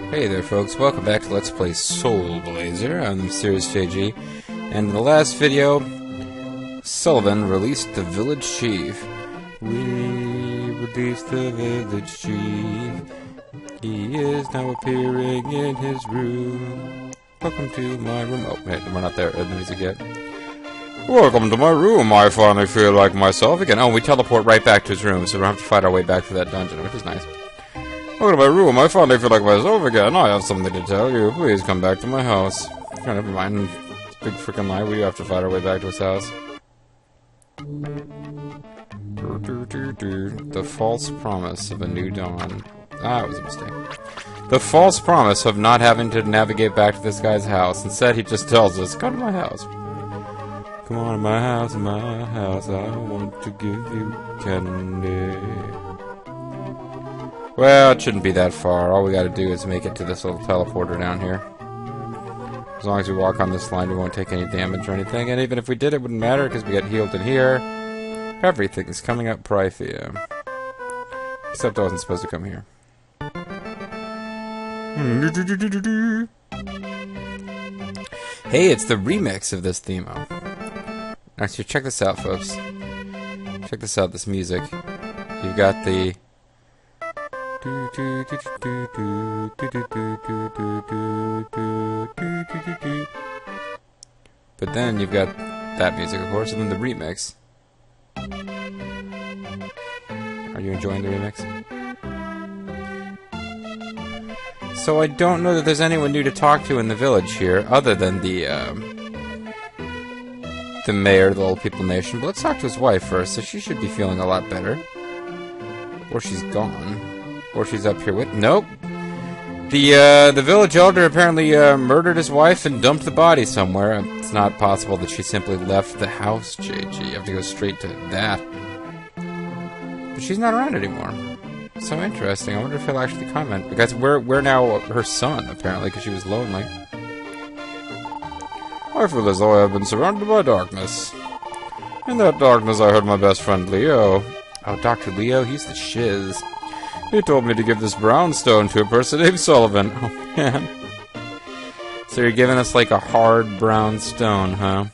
Hey there folks, welcome back to Let's Play Soul Blazer. I'm Mysterious JG, and in the last video, Sullivan released the village chief. We released the village chief. He is now appearing in his room. Welcome to my room. Oh, wait, we're not there. The music yet. Welcome to my room. I finally feel like myself again. Oh, we teleport right back to his room, so we don't have to fight our way back to that dungeon, which is nice. Welcome to my room. I finally feel like myself again. I have something to tell you. Please come back to my house. Oh, never mind. It's a big freaking lie. We have to fight our way back to his house. The false promise of a new dawn. Ah, it was a mistake. The false promise of not having to navigate back to this guy's house. Instead, he just tells us, come to my house. Come on to my house, I want to give you candy. Well, it shouldn't be that far. All we gotta do is make it to this little teleporter down here. As long as we walk on this line, we won't take any damage or anything. And even if we did, it wouldn't matter, because we get healed in here. Everything's coming up Prythia. Except I wasn't supposed to come here. Hey, it's the remix of this theme. Actually, check this out, folks. Check this out, this music. You've got the... But then you've got that music, of course, and then the remix. Are you enjoying the remix? So I don't know that there's anyone new to talk to in the village here, other than the mayor of the Old People Nation. But let's talk to his wife first, so she should be feeling a lot better. Or she's gone. Or she's up here with... Nope. The village elder apparently murdered his wife and dumped the body somewhere. It's not possible that she simply left the house, JG. You have to go straight to that. But she's not around anymore. So interesting. I wonder if he'll actually comment. Because we're now her son, apparently, because she was lonely. I feel as though I have been surrounded by darkness. In that darkness I heard my best friend Leo. Oh, Dr. Leo? He's the shiz. He told me to give this brownstone to a person named Sullivan. Oh, man. So you're giving us, like, a hard brown stone, huh?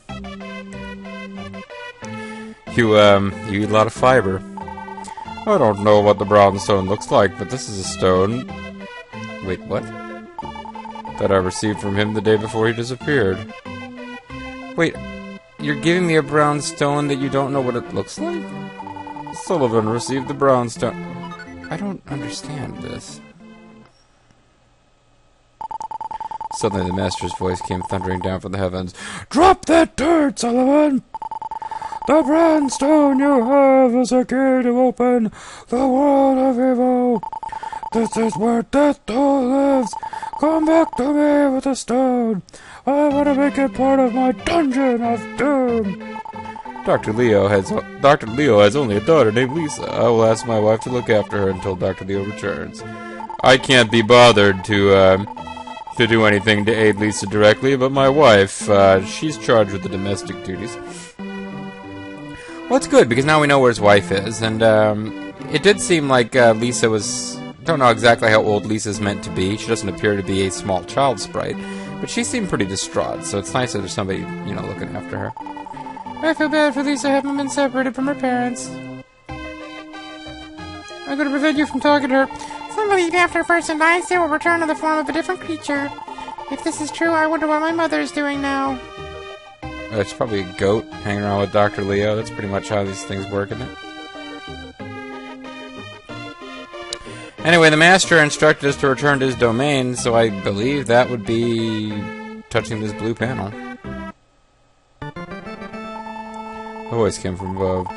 You eat a lot of fiber. I don't know what the brownstone looks like, but this is a stone... Wait, what? That I received from him the day before he disappeared. Wait, you're giving me a brown stone that you don't know what it looks like? Sullivan received the brownstone... I don't understand this. Suddenly the master's voice came thundering down from the heavens. Drop that turd, Sullivan! The brownstone you have is a key to open the world of evil. This is where death lives. Come back to me with the stone. I want to make it part of my dungeon of doom. Dr. Leo has only a daughter named Lisa. I will ask my wife to look after her until Dr. Leo returns. I can't be bothered to do anything to aid Lisa directly, but my wife, she's charged with the domestic duties. Well, it's good, because now we know where his wife is, and it did seem like Lisa was... Don't know exactly how old Lisa's meant to be. She doesn't appear to be a small child sprite, but she seemed pretty distraught, so it's nice that there's somebody, you know, looking after her. I feel bad for Lisa having been separated from her parents. I'm going to prevent you from talking to her. Somebody after a person dies, they will return in the form of a different creature. If this is true, I wonder what my mother is doing now. It's probably a goat hanging around with Dr. Leo. That's pretty much how these things work, isn't it? Anyway, the master instructed us to return to his domain, so I believe that would be touching this blue panel. The voice came from above.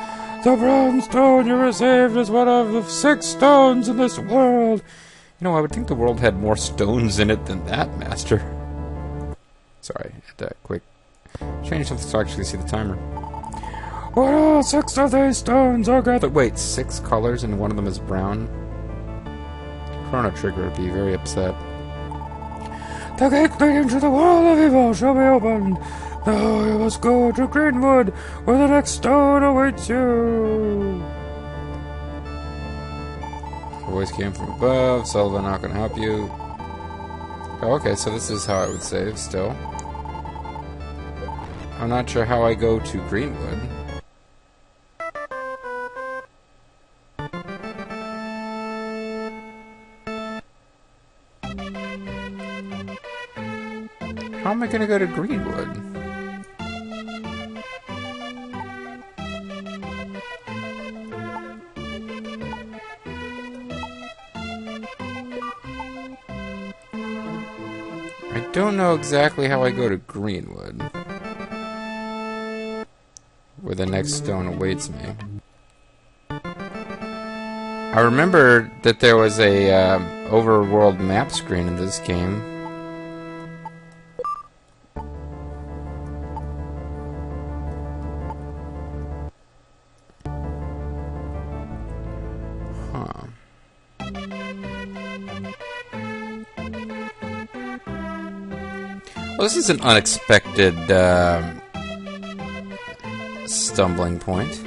The brown stone you received is one of the 6 stones in this world. You know, I would think the world had more stones in it than that, Master. Sorry, I had to quick change something so I actually see the timer. What all 6 of these stones are gathered... Wait, 6 colors and one of them is brown? Chrono Trigger would be very upset. The gate leading to the world of evil shall be opened. Now you must go to Greenwood, where the next stone awaits you. The voice came from above. Sullivan, not gonna help you. Oh, okay, so this is how I would save still. I'm not sure how I go to Greenwood. How am I gonna go to Greenwood? I don't know exactly how I go to Greenwood, where the next stone awaits me. I remember that there was a overworld map screen in this game. Huh. Well, this is an unexpected stumbling point.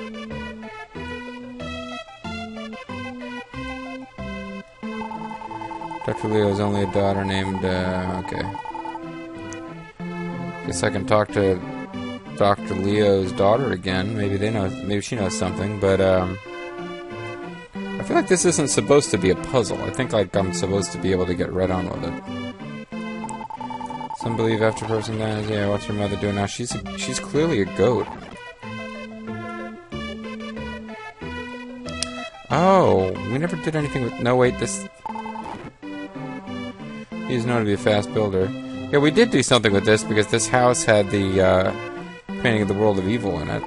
Dr. Leo has only a daughter named, okay. Guess I can talk to Dr. Leo's daughter again. Maybe she knows something, but, I feel like this isn't supposed to be a puzzle. I think, like, I'm supposed to be able to get right on with it. Some believe after a person dies, yeah, what's your mother doing now? She's clearly a goat. Oh, we never did anything with... No, wait, this... He's known to be a fast builder. Yeah, we did do something with this, because this house had the, painting of the world of evil in it.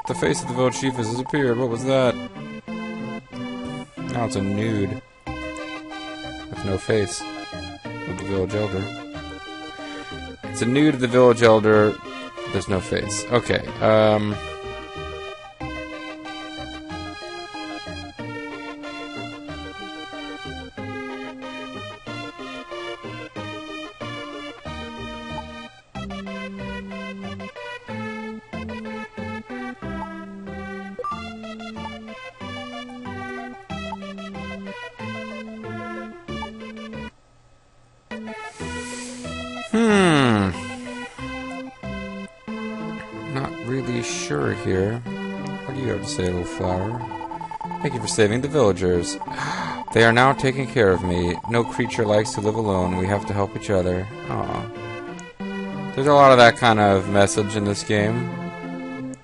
The face of the village chief has disappeared. What was that? Now it's a nude. With no face. Of the village elder. It's a nude of the village elder. There's no face. Okay, not really sure here. What do you have to say, little flower? Thank you for saving the villagers. They are now taking care of me. No creature likes to live alone. We have to help each other. Aw. There's a lot of that kind of message in this game.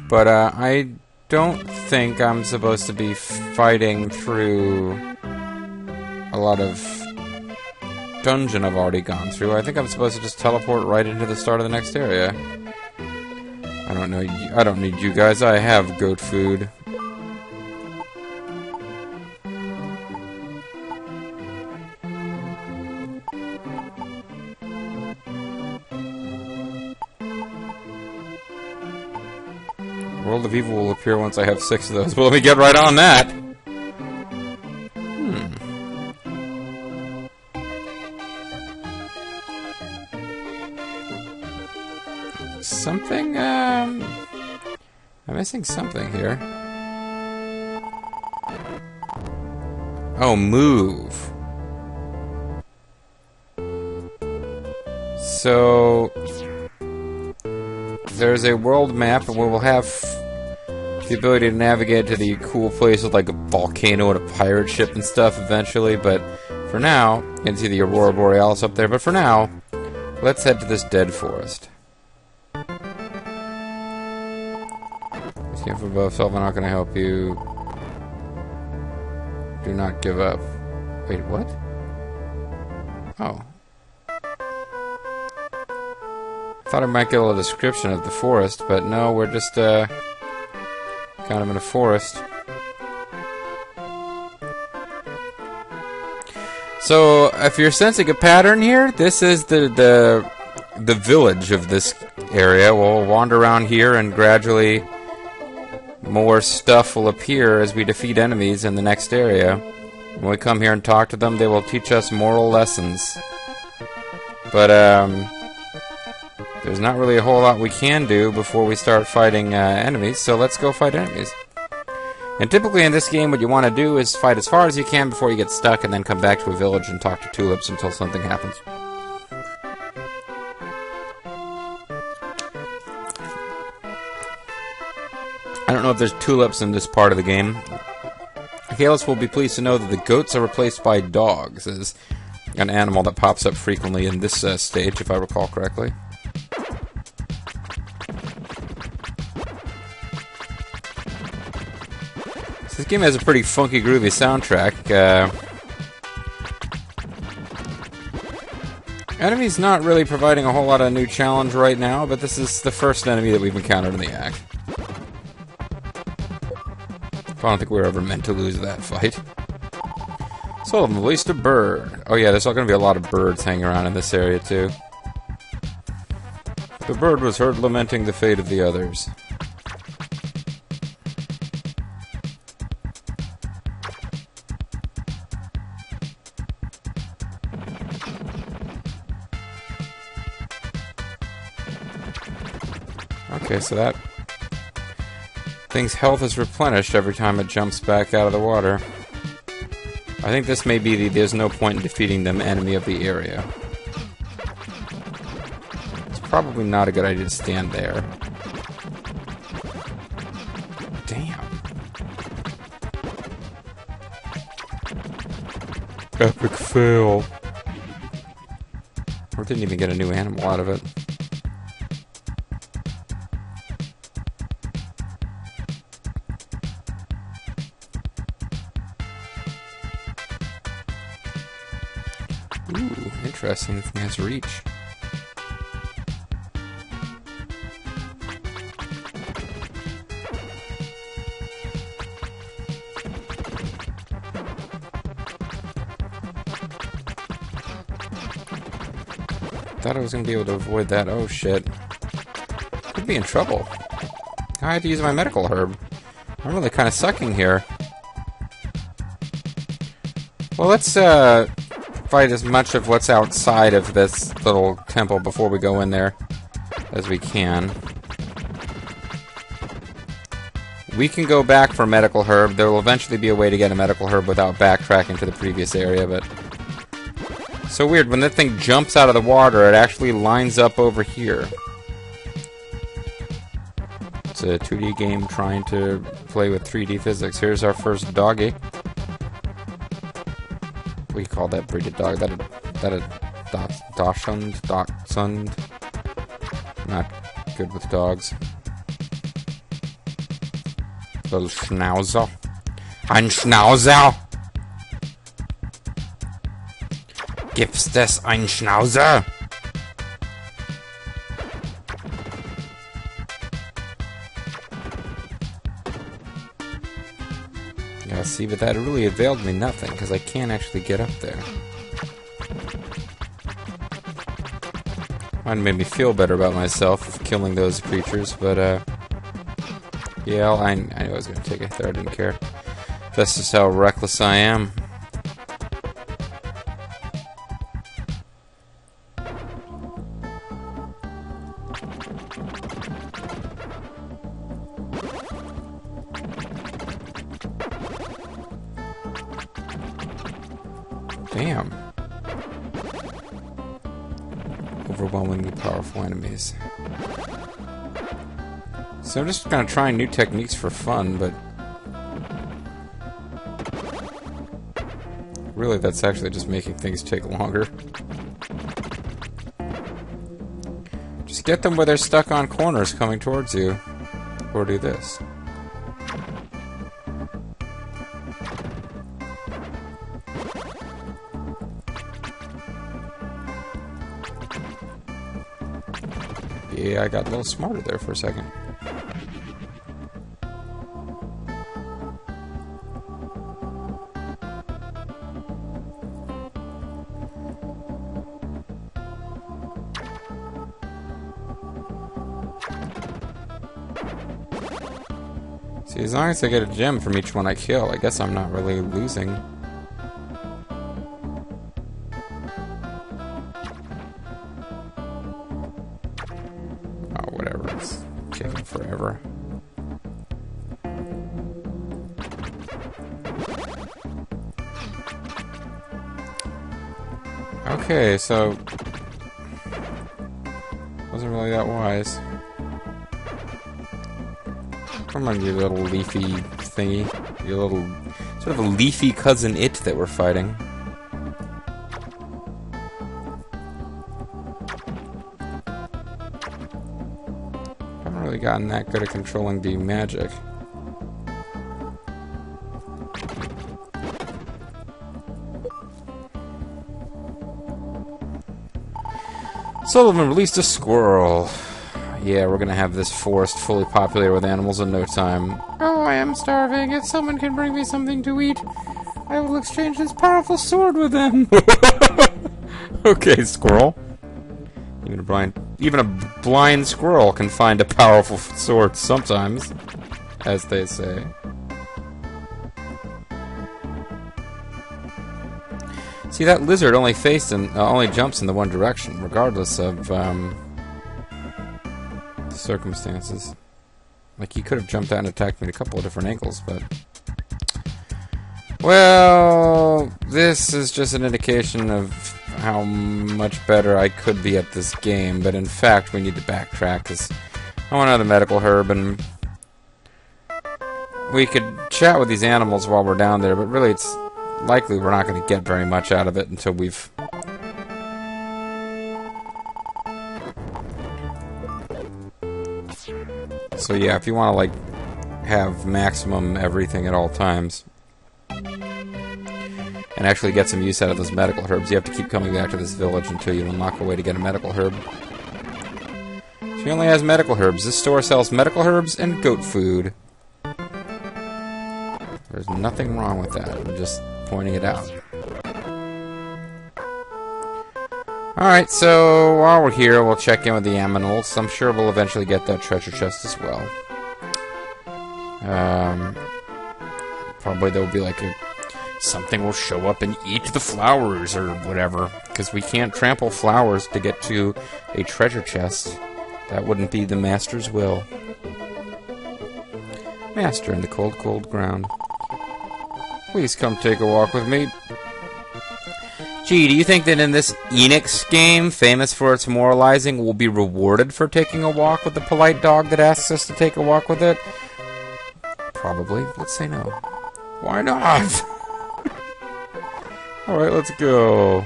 But, I don't think I'm supposed to be fighting through a lot of dungeon I've already gone through. I think I'm supposed to just teleport right into the start of the next area. I don't know. I don't need you guys. I have goat food. World of Evil will appear once I have 6 of those. Well, let me get right on that. Something, I'm missing something here. Oh, move. So, there's a world map, and we will have the ability to navigate to the cool place with like a volcano and a pirate ship and stuff eventually, but for now, you can see the Aurora Borealis up there, but for now, let's head to this dead forest. Came from above, self, I'm not gonna help you. Do not give up. Wait, what? Oh. Thought I might get a little description of the forest, but no, we're just, kind of in a forest. So, if you're sensing a pattern here, this is the village of this area. We'll wander around here and gradually more stuff will appear as we defeat enemies in the next area. When we come here and talk to them, they will teach us moral lessons. But, there's not really a whole lot we can do before we start fighting enemies, so let's go fight enemies. And typically in this game, what you want to do is fight as far as you can before you get stuck, and then come back to a village and talk to tulips until something happens. I don't know if there's tulips in this part of the game. Kalis will be pleased to know that the goats are replaced by dogs as an animal that pops up frequently in this stage, if I recall correctly. So this game has a pretty funky, groovy soundtrack. Enemy's not really providing a whole lot of new challenge right now, but this is the first enemy that we've encountered in the act. I don't think we were ever meant to lose that fight. So I've released a bird. Oh yeah, there's going to be a lot of birds hanging around in this area too. The bird was heard lamenting the fate of the others. Okay, so that thing's health is replenished every time it jumps back out of the water. I think this may be the there's no point in defeating them enemy of the area. It's probably not a good idea to stand there. Damn. Epic fail. Or didn't even get a new animal out of it. Ooh, interesting. This thing has reach. Thought I was going to be able to avoid that. Oh, shit. Could be in trouble. I had to use my medical herb. I'm really kind of sucking here. Well, let's, fight as much of what's outside of this little temple before we go in there as we can. We can go back for medical herb. There will eventually be a way to get a medical herb without backtracking to the previous area, but so weird. When that thing jumps out of the water, it actually lines up over here. It's a 2D game trying to play with 3D physics. Here's our first doggy. What do you call that breed of dog? That a Dachshund? Not good with dogs. Little Schnauzer. Ein Schnauzer! Gibt's das ein Schnauzer? Yeah, see, but that really availed me nothing, because I can't actually get up there. Might have made me feel better about myself of killing those creatures, but, yeah, I knew I was going to take it there, I didn't care. That's just how reckless I am. Damn. Overwhelmingly powerful enemies. So I'm just kind of trying new techniques for fun, but really that's actually just making things take longer. Just get them where they're stuck on corners coming towards you. Or do this. Yeah, I got a little smarter there for a second. See, as long as I get a gem from each one I kill, I guess I'm not really losing. Oh, whatever. It's taking forever. Okay, so... wasn't really that wise. Come on, you little leafy thingy. You little... sort of a leafy cousin it that we're fighting. Haven't really gotten that good at controlling the magic. Sullivan released a squirrel. Yeah, we're gonna have this forest fully populated with animals in no time. Oh, I am starving. If someone can bring me something to eat, I will exchange this powerful sword with them. Okay, squirrel. Even a blind squirrel can find a powerful sword sometimes, as they say. See, that lizard only only jumps in the one direction, regardless of the circumstances. Like, he could have jumped out and attacked me at a couple of different angles, but... well, this is just an indication of how much better I could be at this game, but in fact, we need to backtrack, because I want another medical herb, and... we could chat with these animals while we're down there, but really it's... likely we're not going to get very much out of it until we've... so yeah, if you want to, like, have maximum everything at all times, and actually get some use out of those medical herbs, you have to keep coming back to this village until you unlock a way to get a medical herb. She only has medical herbs. This store sells medical herbs and goat food. There's nothing wrong with that. I'm just pointing it out. Alright, so while we're here, we'll check in with the aminals. I'm sure we'll eventually get that treasure chest as well. Probably there'll be like something will show up and eat the flowers or whatever, because we can't trample flowers to get to a treasure chest. That wouldn't be the master's will. Master in the cold, cold ground. Please come take a walk with me. Gee, do you think that in this Enix game, famous for its moralizing, we'll be rewarded for taking a walk with the polite dog that asks us to take a walk with it? Probably. Let's say no. Why not? Alright, let's go.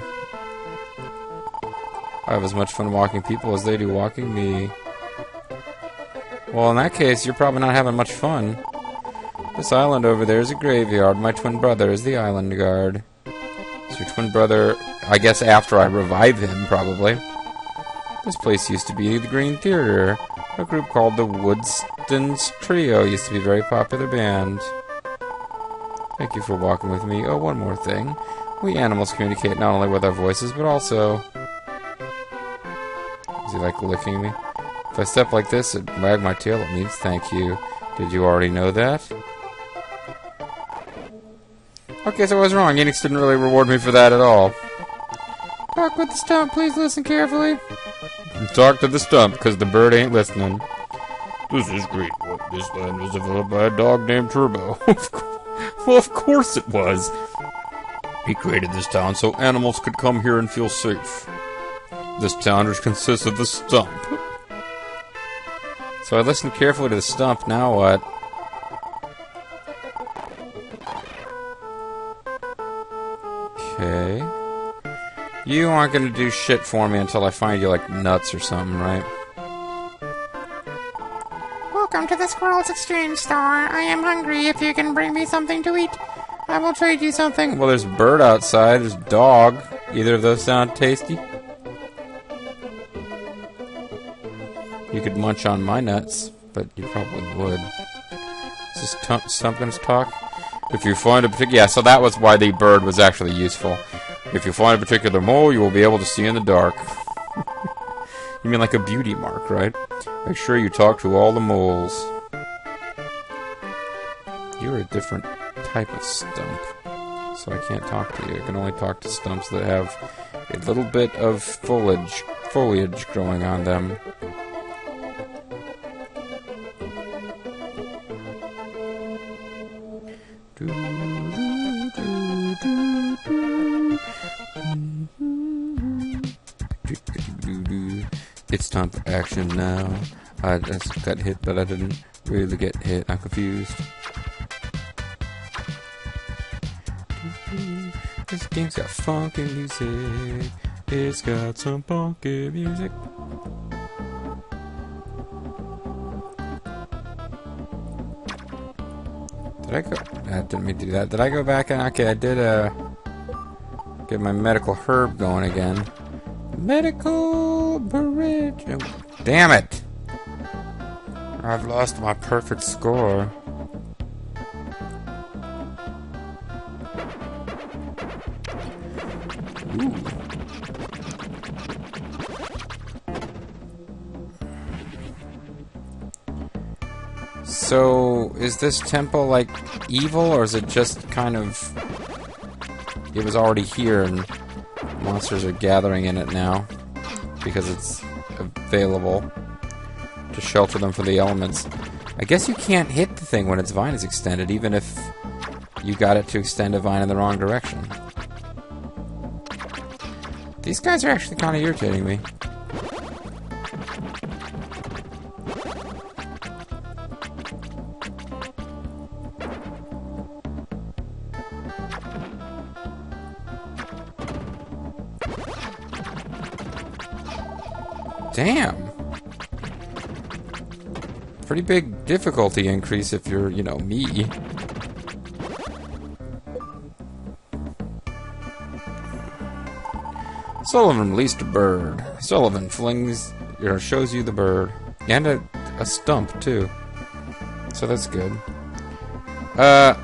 I have as much fun walking people as they do walking me. Well, in that case, you're probably not having much fun. This island over there is a graveyard. My twin brother is the island guard. Is your twin brother, I guess after I revive him, probably. This place used to be the Green Theater. A group called the Woodstons Trio used to be a very popular band. Thank you for walking with me. Oh, one more thing. We animals communicate not only with our voices, but also... is he like licking me? If I step like this and wag my tail, it means thank you. Did you already know that? Okay, so I was wrong. Enix didn't really reward me for that at all. Talk with the stump. Please listen carefully. Talk to the stump, because the bird ain't listening. This is great. What, this land was developed by a dog named Turbo. Well, of course it was. He created this town so animals could come here and feel safe. This town consists of the stump. So I listened carefully to the stump. Now what? Okay. You aren't gonna do shit for me until I find you, like, nuts or something, right? Welcome to the Squirrel's Exchange Store. I am hungry. If you can bring me something to eat, I will trade you something. Well, there's bird outside. There's dog. Either of those sound tasty? You could munch on my nuts, but you probably would. Is this stump gonna talk? If you find a particular... yeah, so that was why the bird was actually useful. If you find a particular mole, you will be able to see in the dark. You mean like a beauty mark, right? Make sure you talk to all the moles. You're a different type of stump, so I can't talk to you. I can only talk to stumps that have a little bit of foliage growing on them. It's time for action now. I just got hit, but I didn't really get hit. I'm confused. This game's got funky music. It's got some funky music. Did I go? I didn't mean to do that. Did I go back and okay? I did get my medical herb going again. Medical bridge. Oh, damn it! I've lost my perfect score. Ooh. So, is this temple, like, evil, or is it just kind of... It was already here, and monsters are gathering in it now, because it's available to shelter them from the elements. I guess you can't hit the thing when its vine is extended, even if you got it to extend a vine in the wrong direction. These guys are actually kind of irritating me. Damn. Pretty big difficulty increase if you're, you know, me. Sullivan released a bird. Sullivan flings, shows you the bird. And a stump, too. So that's good. I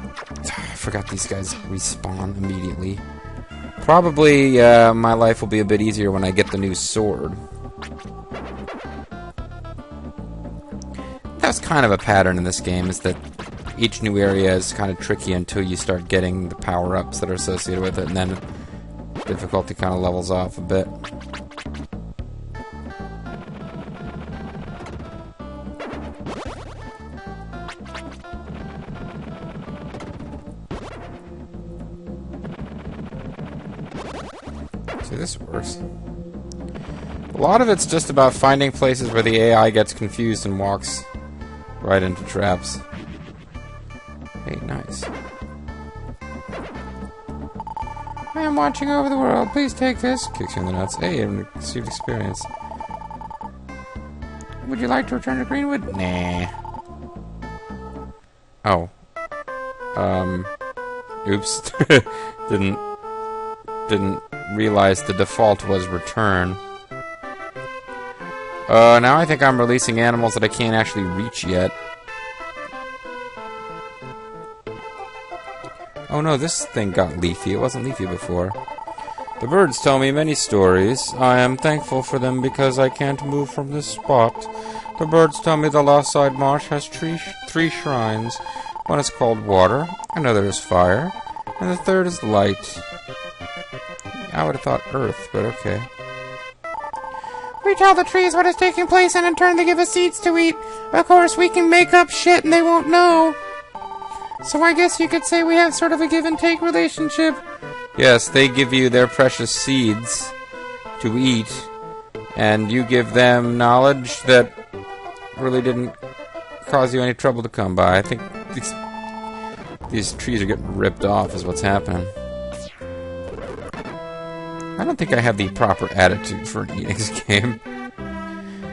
forgot these guys respawn immediately. Probably, my life will be a bit easier when I get the new sword. That's kind of a pattern in this game, is that each new area is kind of tricky until you start getting the power-ups that are associated with it, and then difficulty kind of levels off a bit. See, this works. A lot of it's just about finding places where the AI gets confused and walks right into traps. Hey, nice. I am watching over the world. Please take this. Kicks you in the nuts. Hey, and received experience. Would you like to return to Greenwood? Nah. Oh. Oops. Didn't realize the default was return. Now I think I'm releasing animals that I can't actually reach yet. Oh no, this thing got leafy. It wasn't leafy before. The birds tell me many stories. I am thankful for them because I can't move from this spot. The birds tell me the Lost Side Marsh has three shrines. One is called water, another is fire, and the third is light. I would have thought earth, but okay. We tell the trees what is taking place, and in turn they give us seeds to eat. Of course, we can make up shit and they won't know. So I guess you could say we have sort of a give-and-take relationship. Yes, they give you their precious seeds to eat, and you give them knowledge that really didn't cause you any trouble to come by. I think these trees are getting ripped off is what's happening. I don't think I have the proper attitude for an Enix game.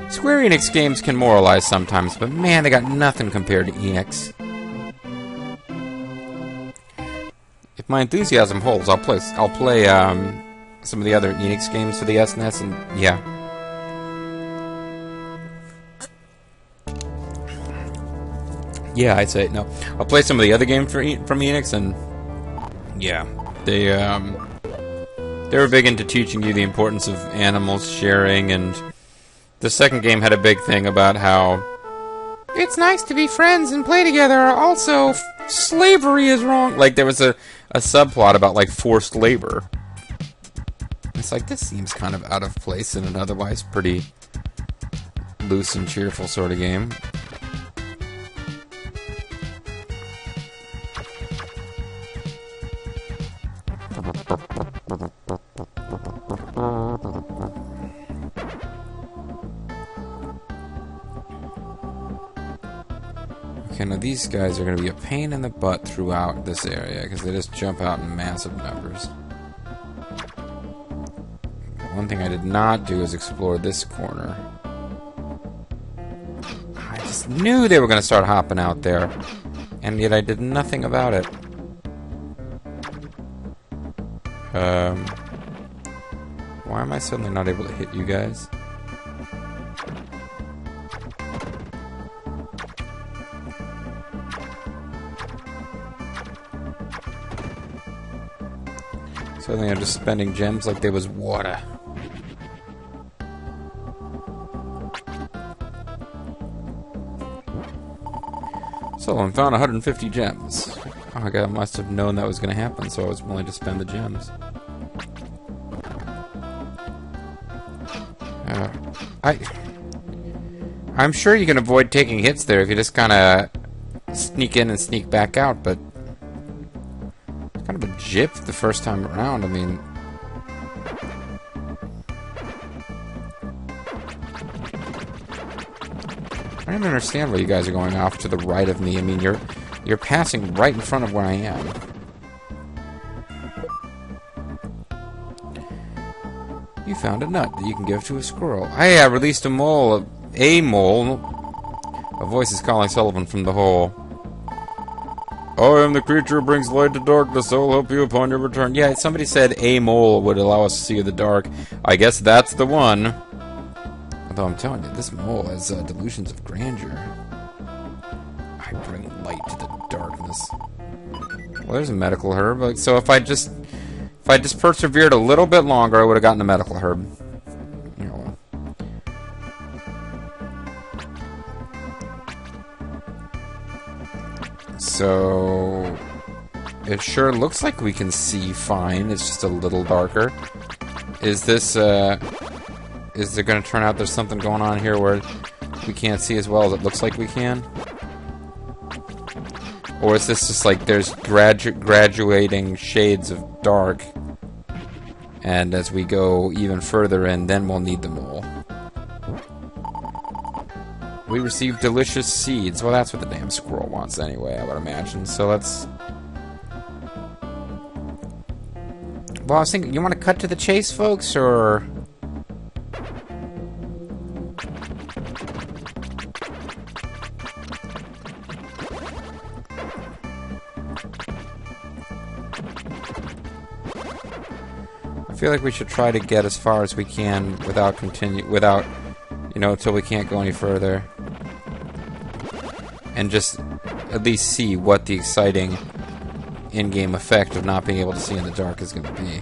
Square Enix games can moralize sometimes, but man, they got nothing compared to Enix. If my enthusiasm holds, I'll play some of the other Enix games for the SNES, and yeah. Yeah, I'd say no. I'll play some of the other games from Enix, and yeah, they were big into teaching you the importance of animals sharing, and the second game had a big thing about how it's nice to be friends and play together. Also, slavery is wrong. Like, there was a subplot about, like, forced labor. It's like, this seems kind of out of place in an otherwise pretty loose and cheerful sort of game. these guys are going to be a pain in the butt throughout this area, because they just jump out in massive numbers. One thing I did not do is explore this corner. I just knew they were going to start hopping out there, and yet I did nothing about it. Why am I suddenly not able to hit you guys? Suddenly I'm just spending gems like they was water. So I found 150 gems. Oh my god, I must have known that was going to happen, so I was willing to spend the gems. I'm sure you can avoid taking hits there if you just kind of sneak in and sneak back out, but it's kind of a jip the first time around. I mean, I don't even understand why you guys are going off to the right of me. I mean, you're passing right in front of where I am. You found a nut that you can give to a squirrel. I released a mole. A mole. A voice is calling Sullivan from the hole. I am the creature who brings light to darkness. I will help you upon your return. Yeah, somebody said a mole would allow us to see in the dark. I guess that's the one. Although I'm telling you, this mole has delusions of grandeur. I bring light to the darkness. Well, there's a medical herb. Like, so if I just persevered a little bit longer, I would have gotten a medical herb. You know. So it sure looks like we can see fine. It's just a little darker. Is this is there going to turn out there's something going on here where we can't see as well as it looks like we can? Or is this just like there's graduating shades of dark, and as we go even further in, then we'll need the mole. We received delicious seeds. Well, that's what the damn squirrel wants anyway, I would imagine. So let's... Well, I was thinking, you want to cut to the chase, folks, or... I feel like we should try to get as far as we can without until we can't go any further. And just at least see what the exciting in-game effect of not being able to see in the dark is going to be.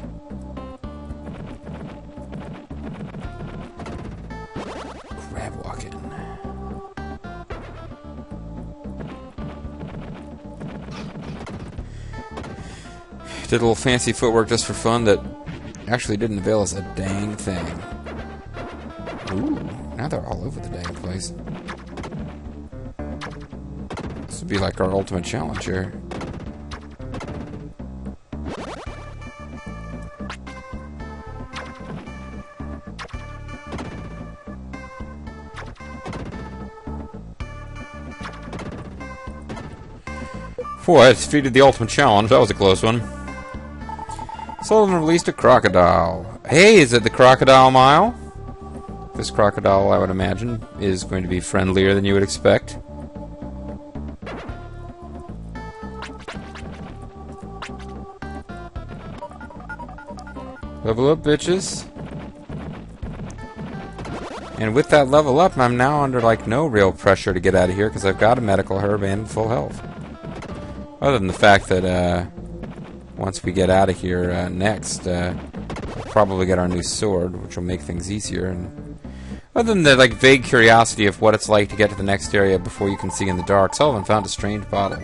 Crab walking. Did a little fancy footwork just for fun that actually didn't avail us a dang thing. Ooh, now they're all over the dang place. This would be like our ultimate challenge here. Boy, I defeated the ultimate challenge. That was a close one. Sullivan released a crocodile. Hey, is it the crocodile mile? This crocodile, I would imagine, is going to be friendlier than you would expect. Level up, bitches. And with that level up, I'm now under, like, no real pressure to get out of here, because I've got a medical herb and full health. Other than the fact that, once we get out of here next, we'll probably get our new sword, which will make things easier. And other than the like vague curiosity of what it's like to get to the next area before you can see in the dark, Sullivan found a strange bottle.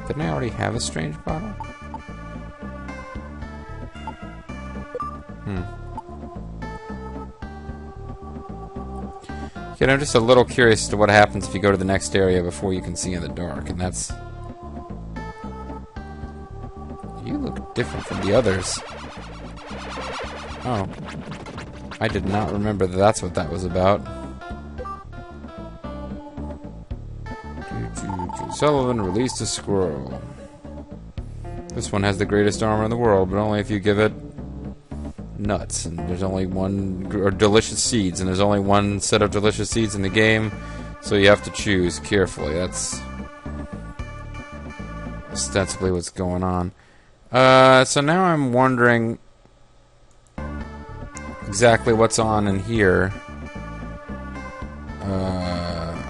Didn't I already have a strange bottle? Yet I'm just a little curious as to what happens if you go to the next area before you can see in the dark, and that's... You look different from the others. Oh. I did not remember that that's what that was about. Sullivan released a squirrel. This one has the greatest armor in the world, but only if you give it nuts. And there's only one, or delicious seeds, and there's only one set of delicious seeds in the game, so you have to choose carefully. That's ostensibly what's going on. So now I'm wondering exactly what's on in here.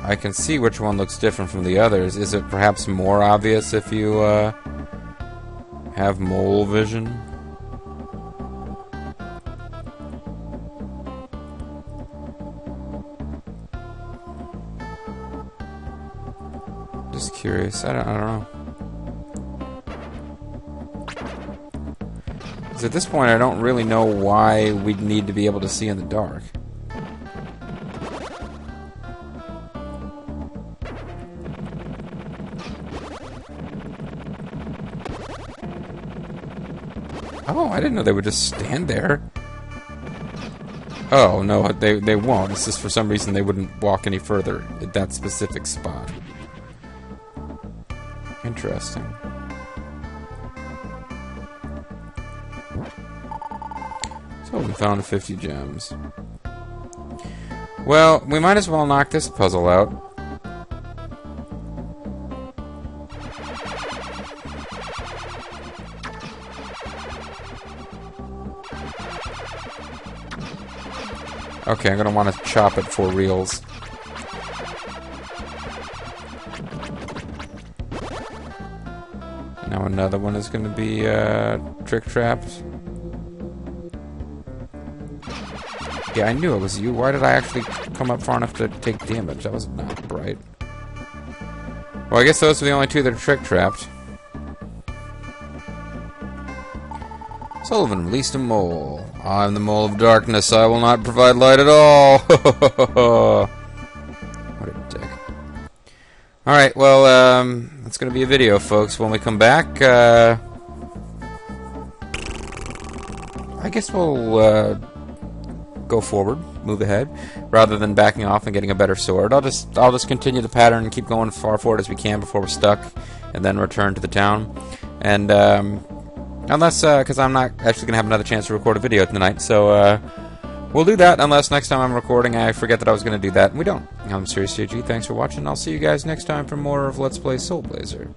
I can see which one looks different from the others. Is it perhaps more obvious if you have mole vision? Just curious. I don't know. Because at this point I don't really know why we'd need to be able to see in the dark. Oh, I didn't know they would just stand there. Oh, no, they won't. It's just for some reason they wouldn't walk any further at that specific spot. Interesting. So we found 50 gems. Well, we might as well knock this puzzle out. Okay, I'm gonna want to chop it for reals. Now another one is gonna be trick-trapped. Yeah, I knew it was you. Why did I actually come up far enough to take damage? That was not bright. Well, I guess those are the only two that are trick-trapped. Sullivan released a mole. I'm the mole of darkness. I will not provide light at all. What a dick. Alright, well, that's going to be a video, folks. When we come back, I guess we'll go forward, move ahead, rather than backing off and getting a better sword. I'll just continue the pattern and keep going as far forward as we can before we're stuck, and then return to the town. And, unless, because I'm not actually going to have another chance to record a video tonight, so, we'll do that unless next time I'm recording I forget that I was going to do that, and we don't. I'm Serious JG, thanks for watching, I'll see you guys next time for more of Let's Play Soul Blazer.